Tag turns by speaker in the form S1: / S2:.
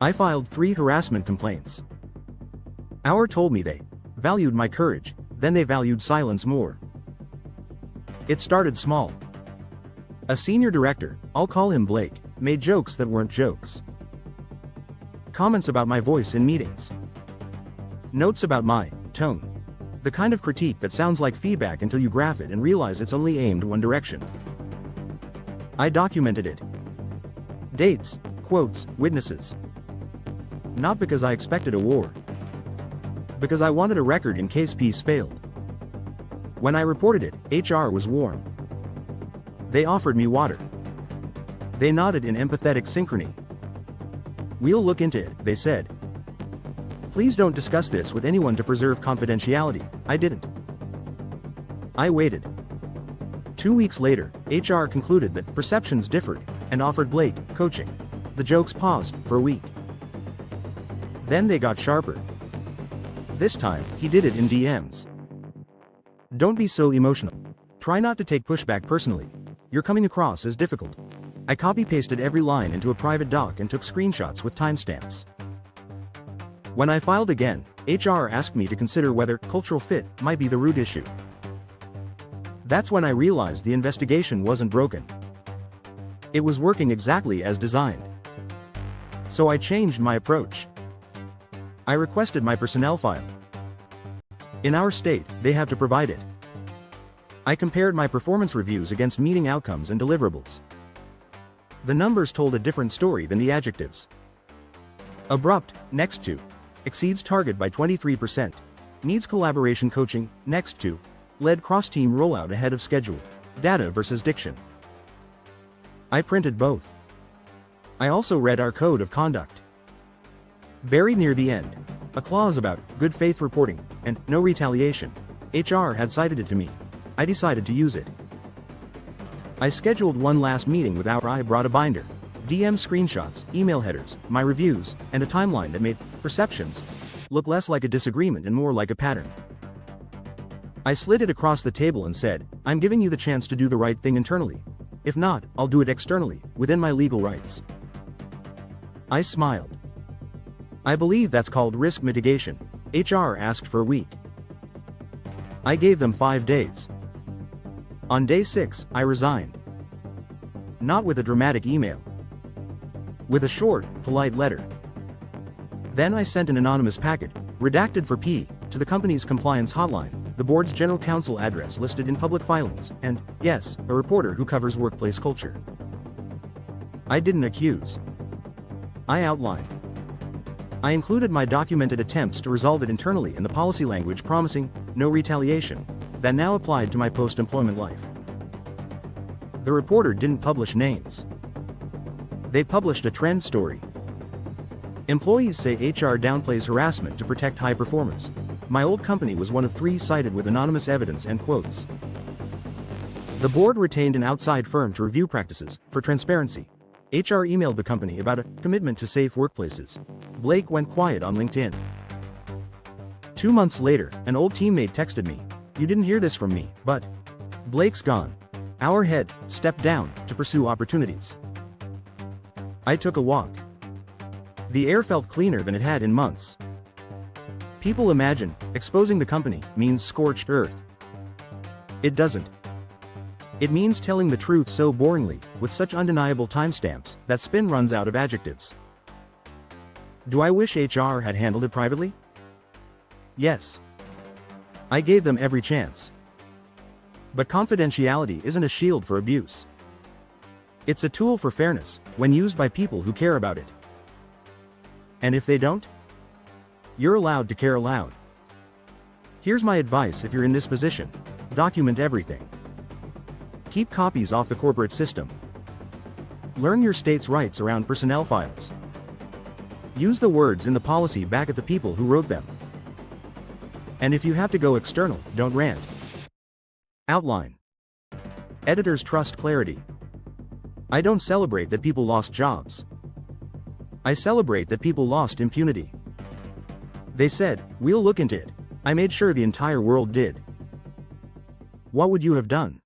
S1: I filed 3 harassment complaints. Our told me they valued my courage, then they valued silence more. It started small. A senior director, I'll call him Blake, made jokes that weren't jokes. Comments about my voice in meetings. Notes about my tone. The kind of critique that sounds like feedback until you graph it and realize it's only aimed one direction. I documented it. Dates, quotes, witnesses. Not because I expected a war. Because I wanted a record in case peace failed. When I reported it, HR was warm. They offered me water. They nodded in empathetic synchrony. We'll look into it, they said. Please don't discuss this with anyone to preserve confidentiality. I didn't. I waited. 2 weeks later, HR concluded that perceptions differed and offered Blake coaching. The jokes paused for a week. Then they got sharper. This time, he did it in DMs. Don't be so emotional. Try not to take pushback personally. You're coming across as difficult. I copy-pasted every line into a private doc and took screenshots with timestamps. When I filed again, HR asked me to consider whether cultural fit might be the root issue. That's when I realized the investigation wasn't broken. It was working exactly as designed. So I changed my approach. I requested my personnel file. In our state, they have to provide it. I compared my performance reviews against meeting outcomes and deliverables. The numbers told a different story than the adjectives. Abrupt, next to. Exceeds target by 23%. Needs collaboration coaching, next to. Led cross-team rollout ahead of schedule. Data versus diction. I printed both. I also read our code of conduct. Buried near the end, a clause about good faith reporting and no retaliation. HR had cited it to me. I decided to use it. I scheduled one last meeting with our I brought a binder, DM screenshots, email headers, my reviews, and a timeline that made perceptions look less like a disagreement and more like a pattern. I slid it across the table and said, I'm giving you the chance to do the right thing internally. If not, I'll do it externally, within my legal rights. I smiled. I believe that's called risk mitigation. HR asked for a week. I gave them 5 days. On day 6, I resigned. Not with a dramatic email. With a short, polite letter. Then I sent an anonymous packet, redacted for P, to the company's compliance hotline, the board's general counsel address listed in public filings, and, yes, a reporter who covers workplace culture. I didn't accuse. I outlined. I included my documented attempts to resolve it internally in the policy language promising no retaliation that now applied to my post-employment life. The reporter didn't publish names. They published a trend story. Employees say HR downplays harassment to protect high performers. My old company was one of 3 cited with anonymous evidence and quotes. The board retained an outside firm to review practices for transparency. HR emailed the company about a commitment to safe workplaces. Blake went quiet on LinkedIn. 2 months later, an old teammate texted me, "You didn't hear this from me, but Blake's gone." Our head stepped down to pursue opportunities. I took a walk. The air felt cleaner than it had in months. People imagine exposing the company means scorched earth. It doesn't. It means telling the truth so boringly, with such undeniable timestamps, that spin runs out of adjectives. Do I wish HR had handled it privately? Yes. I gave them every chance. But confidentiality isn't a shield for abuse. It's a tool for fairness, when used by people who care about it. And if they don't? You're allowed to care aloud. Here's my advice if you're in this position. Document everything. Keep copies off the corporate system. Learn your state's rights around personnel files. Use the words in the policy back at the people who wrote them. And if you have to go external, don't rant. Outline. Editors trust clarity. I don't celebrate that people lost jobs. I celebrate that people lost impunity. They said, "We'll look into it." I made sure the entire world did. What would you have done?